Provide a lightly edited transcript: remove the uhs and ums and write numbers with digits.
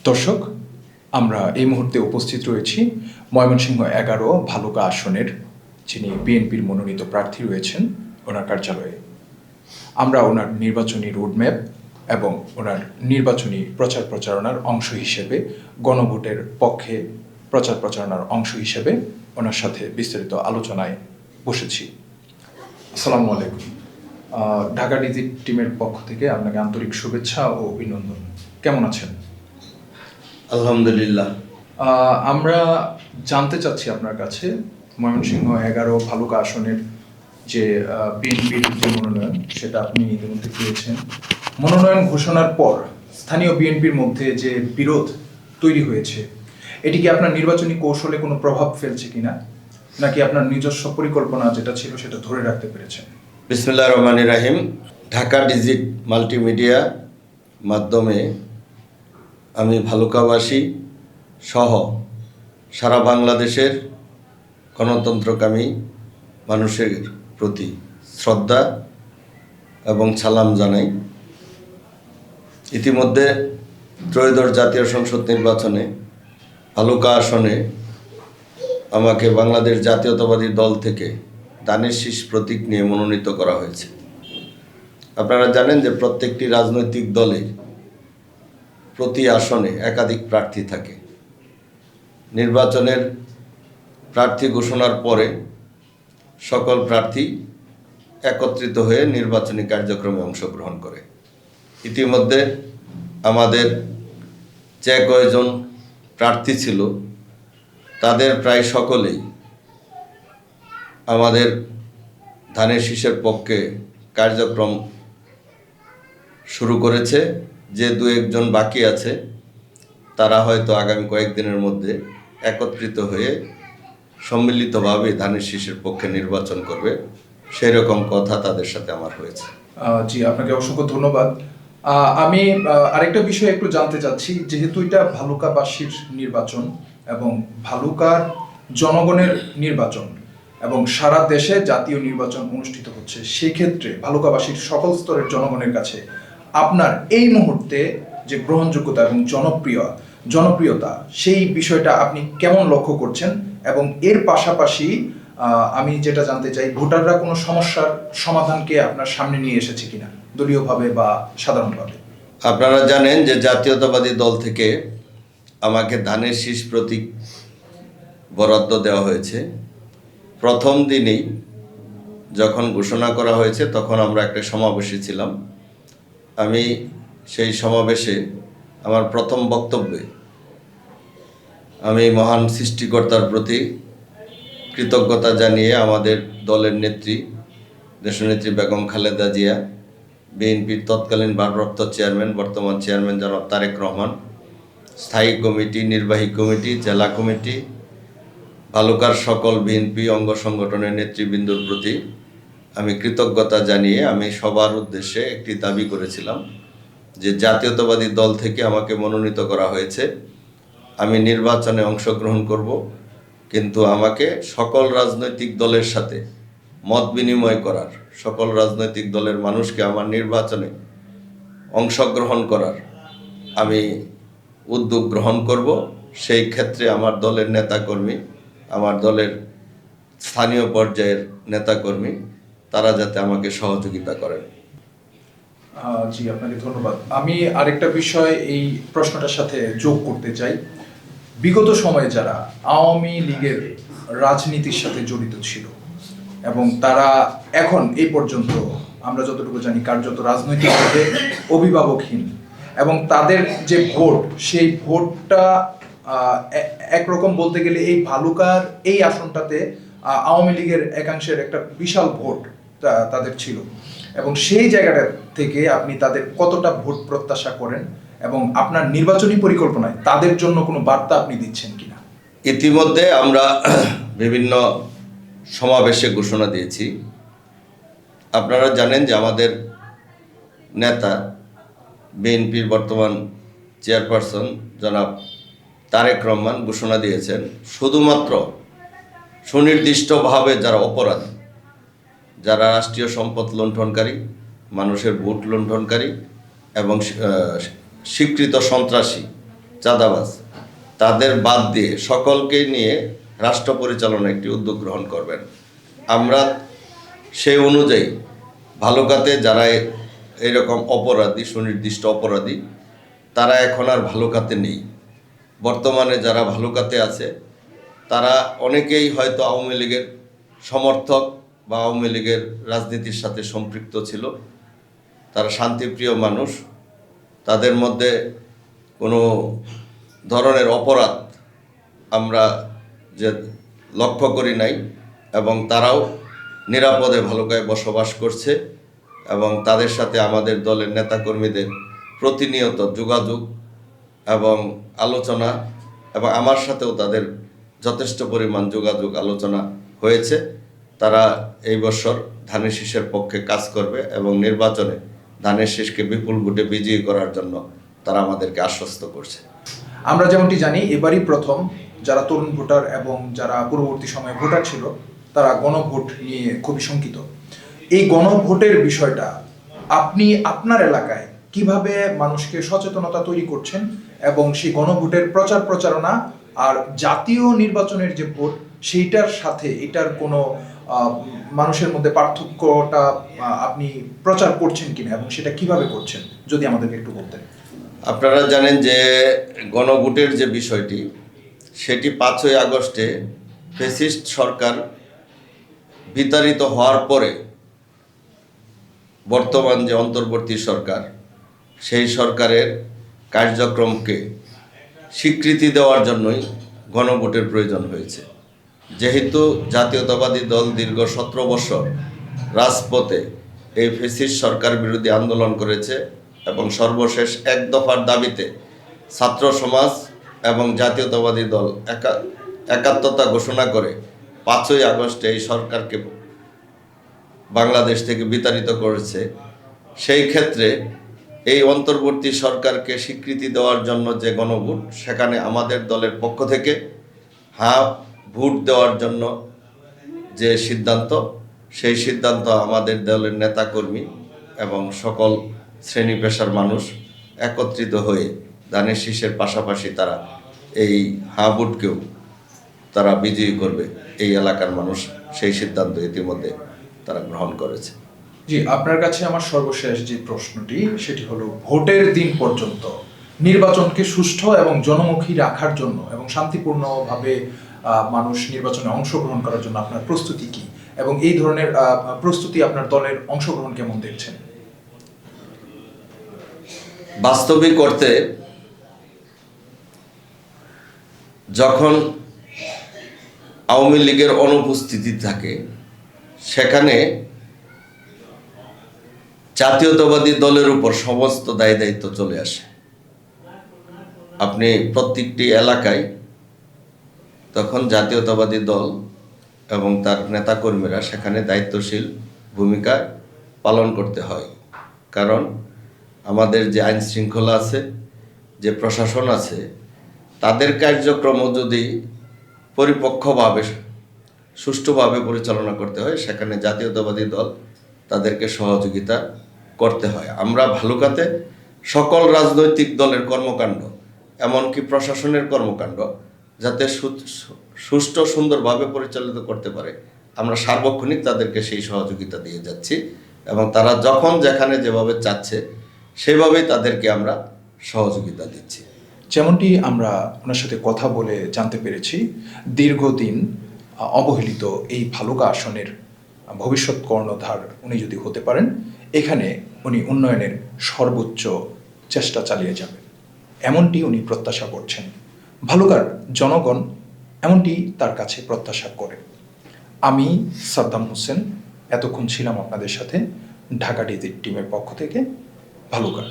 দর্শক, আমরা এই মুহূর্তে উপস্থিত রয়েছি ময়মনসিংহ ১১ ভালুকা আসনের যিনি বিএনপির মনোনীত প্রার্থী রয়েছেন ওনার কার্যালয়ে। আমরা ওনার নির্বাচনী রোডম্যাপ এবং ওনার নির্বাচনী প্রচার প্রচারণার অংশ হিসেবে গণভোটের পক্ষে প্রচার প্রচারণার অংশ হিসেবে ওনার সাথে বিস্তারিত আলোচনায় বসেছি। আসসালামু আলাইকুম। ঢাকা ডিজিট টিমের পক্ষ থেকে আপনাকে আন্তরিক শুভেচ্ছা ও অভিনন্দন। কেমন আছেন? আলহামদুলিল্লাহ। আমরা জানতে চাচ্ছি আপনার কাছে ময়মনসিংহ ১১ ভালুকা আসনের যে বিএনপির যে মনোনয়ন সেটা আপনি ইতিমধ্যে পেয়েছেন। মনোনয়ন ঘোষণার পর স্থানীয় বিএনপির মধ্যে যে বিরোধ তৈরি হয়েছে, এটি কি আপনার নির্বাচনী কৌশলে কোনো প্রভাব ফেলছে কিনা, নাকি আপনার নিজস্ব পরিকল্পনা যেটা ছিল সেটা ধরে রাখতে পেরেছেন? বিসমিল্লাহির রহমানির রহিম। ঢাকা ডিজিট মাল্টিমিডিয়া মাধ্যমে আমি ভালুকাবাসী সহ সারা বাংলাদেশের গণতন্ত্রকামী মানুষের প্রতি শ্রদ্ধা এবং সালাম জানাই। ইতিমধ্যে ত্রয়োদশ জাতীয় সংসদ নির্বাচনে ভালুকা আসনে আমাকে বাংলাদেশ জাতীয়তাবাদী দল থেকে ধানের শীষ প্রতীক নিয়ে মনোনীত করা হয়েছে। আপনারা জানেন যে প্রত্যেকটি রাজনৈতিক দলের প্রতি আসনে একাধিক প্রার্থী থাকে। নির্বাচনের প্রার্থী ঘোষণার পরে সকল প্রার্থী একত্রিত হয়ে নির্বাচনী কার্যক্রমে অংশগ্রহণ করে। ইতিমধ্যে আমাদের যে কয়জন প্রার্থী ছিল তাদের প্রায় সকলেই আমাদের ধানের শীষের পক্ষে কার্যক্রম শুরু করেছে। যে দু একজন বাকি আছে তারা হয়তো আগামী কয়েকদিনের মধ্যে একত্রিত হয়ে সম্মিলিতভাবে ধানের শীষের পক্ষে নির্বাচন করবে, সেই রকম কথা তাদের সাথে আমার হয়েছে। জি, আপনাকে অসংখ্য ধন্যবাদ। আমি আরেকটা বিষয় একটু জানতে চাচ্ছি, যেহেতু এটা ভালুকাবাসীর নির্বাচন এবং ভালুকার জনগণের নির্বাচন এবং সারা দেশে জাতীয় নির্বাচন অনুষ্ঠিত হচ্ছে, সেই ক্ষেত্রে ভালুকাবাসীর সকল স্তরের জনগণের কাছে আপনার এই মুহূর্তে যে গ্রহণযোগ্যতা এবং জনপ্রিয়তা সেই বিষয়টা আপনি কেমন লক্ষ্য করছেন? এবং এর পাশাপাশি আমি যেটা জানতে চাই, ভোটাররা কোনো সমস্যার সমাধানকে আপনার সামনে নিয়ে এসেছে কিনা, দলীয়ভাবে বা সাধারণভাবে? আপনারা জানেন যে জাতীয়তাবাদী দল থেকে আমাকে ধানের শীষ প্রতীক বরাদ্দ দেওয়া হয়েছে। প্রথম দিনেই যখন ঘোষণা করা হয়েছে তখন আমরা একটা সমাবেশে ছিলাম। আমি সেই সমাবেশে আমার প্রথম বক্তব্যে আমি মহান সৃষ্টিকর্তার প্রতি কৃতজ্ঞতা জানিয়ে আমাদের দলের নেত্রী দেশনেত্রী বেগম খালেদা জিয়া, বিএনপির তৎকালীন ভারপ্রাপ্ত চেয়ারম্যান বর্তমান চেয়ারম্যান জনাব তারেক রহমান, স্থায়ী কমিটি, নির্বাহী কমিটি, জেলা কমিটি, ভালুকার সকল বিএনপি অঙ্গ সংগঠনের নেতৃবৃন্দর প্রতি আমি কৃতজ্ঞতা জানিয়ে আমি সবার উদ্দেশ্যে একটি দাবি করেছিলাম যে জাতীয়তাবাদী দল থেকে আমাকে মনোনীত করা হয়েছে, আমি নির্বাচনে অংশগ্রহণ করব, কিন্তু আমাকে সকল রাজনৈতিক দলের সাথে মত বিনিময় করার, সকল রাজনৈতিক দলের মানুষকে আমার নির্বাচনে অংশগ্রহণ করার আমি উদ্যোগ গ্রহণ করব। সেই ক্ষেত্রে আমার দলের নেতাকর্মী, আমার দলের স্থানীয় পর্যায়ের নেতাকর্মী তারা যাতে আমাকে সহযোগিতা করেন। জি, আপনাকে ধন্যবাদ। আমি আরেকটা বিষয় এই প্রশ্নটার সাথে যোগ করতে চাই। বিগত সময়ে যারা আওয়ামী লীগের রাজনীতির সাথে জড়িত ছিল এবং তারা এখন এই পর্যন্ত আমরা যতটুকু জানি কার্যত রাজনৈতিকভাবে অভিভাবকহীন, এবং তাদের যে ভোট সেই ভোটটা একরকম বলতে গেলে এই ভালুকার এই আসনটাতে আওয়ামী লীগের একাংশের একটা বিশাল ভোট তাদের ছিল, এবং সেই জায়গাটা থেকে আপনি তাদের কতটা ভোট প্রত্যাশা করেন এবং আপনার নির্বাচনী পরিকল্পনায় তাদের জন্য কোনো বার্তা আপনি দিচ্ছেন কিনা? ইতিমধ্যে আমরা বিভিন্ন সমাবেশে ঘোষণা দিয়েছি। আপনারা জানেন যে আমাদের নেতা বিএনপির বর্তমান চেয়ারপারসন জনাব তারেক রহমান ঘোষণা দিয়েছেন শুধুমাত্র সুনির্দিষ্টভাবে যারা অপরাধী, যারা রাষ্ট্রীয় সম্পদ লুণ্ঠনকারী, মানুষের ভোট লুণ্ঠনকারী এবং স্বীকৃত সন্ত্রাসী, চাঁদাবাজ, তাদের বাদ দিয়ে সকলকে নিয়ে রাষ্ট্র পরিচালনার একটি উদ্যোগ গ্রহণ করবেন। আমরা সেই অনুযায়ী ভালুকাতে যারা এরকম অপরাধী, সুনির্দিষ্ট অপরাধী, তারা এখন আর ভালুকাতে নেই। বর্তমানে যারা ভালুকাতে আছে তারা অনেকেই হয়তো আওয়ামী লীগের সমর্থক বা আওয়ামী লীগের রাজনীতির সাথে সম্পৃক্ত ছিল। তারা শান্তিপ্রিয় মানুষ, তাদের মধ্যে কোনো ধরনের অপরাধ আমরা যে লক্ষ্য করি নাই, এবং তারাও নিরাপদে ভালুকায় বসবাস করছে। এবং তাদের সাথে আমাদের দলের নেতাকর্মীদের প্রতিনিয়ত যোগাযোগ এবং আলোচনা, এবং আমার সাথেও তাদের যথেষ্ট পরিমাণ যোগাযোগ আলোচনা হয়েছে। তারা এই বছর ধানের শীষের পক্ষে কাজ করবে এবং নির্বাচনে ধানের শীষকে বিপুল ভোটে বিজয়ী করার জন্য তারা আমাদেরকে আশ্বস্ত করছে। আমরা যেমনটি জানি, এবারই প্রথম যারা তরুণ ভোটার এবং যারা পূর্ববর্তী সময়ে ভোটার ছিল তারা গণভোট নিয়ে খুবই শঙ্কিত। এই গণভোটের বিষয়টা আপনি আপনার এলাকায় কিভাবে মানুষকে সচেতনতা তৈরি করছেন, এবং সেই গণভোটের প্রচার প্রচারণা আর জাতীয় নির্বাচনের যে ভোট সেইটার সাথে এটার কোনো মানুষের মধ্যে পার্থক্যটা আপনি প্রচার করছেন কিনা, এবং সেটা কিভাবে করছেন যদি আমাদেরকে একটু বলতেন। আপনারা জানেন যে গণভোটের যে বিষয়টি, সেটি 5ই আগস্টে ফ্যাসিস্ট সরকার বিতাড়িত হওয়ার পরে বর্তমান যে অন্তর্বর্তী সরকার, সেই সরকারের কার্যক্রমকে স্বীকৃতি দেওয়ার জন্যই গণভোটের প্রয়োজন হয়েছে। যেহেতু জাতীয়তাবাদী দল দীর্ঘ 17 বছর রাজপথে এই ফ্যাসিস্ট সরকার বিরোধী আন্দোলন করেছে, এবং সর্বশেষ এক দফার দাবিতে ছাত্র সমাজ এবং জাতীয়তাবাদী দল একাত্মতা ঘোষণা করে 5ই আগস্টে এই সরকারকে বাংলাদেশ থেকে বিতাড়িত করেছে। সেই ক্ষেত্রে এই অন্তর্বর্তী সরকারকে স্বীকৃতি দেওয়ার জন্য যে গণভোট, সেখানে আমাদের দলের পক্ষ থেকে ভোট দেওয়ার জন্য যে সিদ্ধান্ত, সেই সিদ্ধান্ত আমাদের দলের নেতাকর্মী এবং সকল শ্রেণী পেশার মানুষ একত্রিত হয়ে ধানের শীষের পাশাপাশি তারা এই ভোটকেও তারা বিজয়ী করবে। এই এলাকার মানুষ সেই সিদ্ধান্ত ইতিমধ্যে তারা গ্রহণ করেছে। জি, আপনার কাছে আমার সর্বশেষ যে প্রশ্নটি, সেটি হলো ভোটের দিন পর্যন্ত নির্বাচনকে সুষ্ঠু এবং জনমুখী রাখার জন্য এবং শান্তিপূর্ণভাবে মানুষ নির্বাচনে অংশগ্রহণ করার জন্য আপনার প্রস্তুতি কি, এবং এই ধরনের প্রস্তুতি আপনার দলের অংশগ্রহণ কেমন দেখছেন? বাস্তবিক অর্থে যখন আওয়ামী লীগের অনুপস্থিতি থাকে, সেখানে জাতীয়তাবাদী দলের উপর সমস্ত দায় দায়িত্ব চলে আসে। আপনি প্রত্যেকটি এলাকায় তখন জাতীয়তাবাদী দল এবং তার নেতাকর্মীরা সেখানে দায়িত্বশীল ভূমিকা পালন করতে হয়। কারণ আমাদের যে আইন শৃঙ্খলা আছে, যে প্রশাসন আছে, তাদের কার্যক্রম যদি পরিপক্কভাবে সুষ্ঠুভাবে পরিচালনা করতে হয়, সেখানে জাতীয়তাবাদী দল তাদেরকে সহযোগিতা করতে হয়। আমরা ভালুকাতে সকল রাজনৈতিক দলের কর্মকাণ্ড, এমনকি প্রশাসনের কর্মকাণ্ড যাতে সুষ্ঠু সুন্দরভাবে পরিচালিত করতে পারে, আমরা সার্বক্ষণিক তাদেরকে সেই সহযোগিতা দিয়ে যাচ্ছি, এবং তারা যখন যেখানে যেভাবে চাচ্ছে সেভাবেই তাদেরকে আমরা সহযোগিতা দিচ্ছি। যেমনটি আমরা ওনার সাথে কথা বলে জানতে পেরেছি, দীর্ঘদিন অবহেলিত এই ভালুকা আসনের ভবিষ্যৎ কর্ণধার উনি যদি হতে পারেন, এখানে উনি উন্নয়নের সর্বোচ্চ চেষ্টা চালিয়ে যাবেন, এমনটি উনি প্রত্যাশা করছেন। ভালুকার জনগণ এমনটি তার কাছে প্রত্যাশা করে। আমি সাদ্দাম হোসেন এতক্ষণ ছিলাম আপনাদের সাথে ঢাকা ডিজিট টিমের পক্ষ থেকে ভালুকা।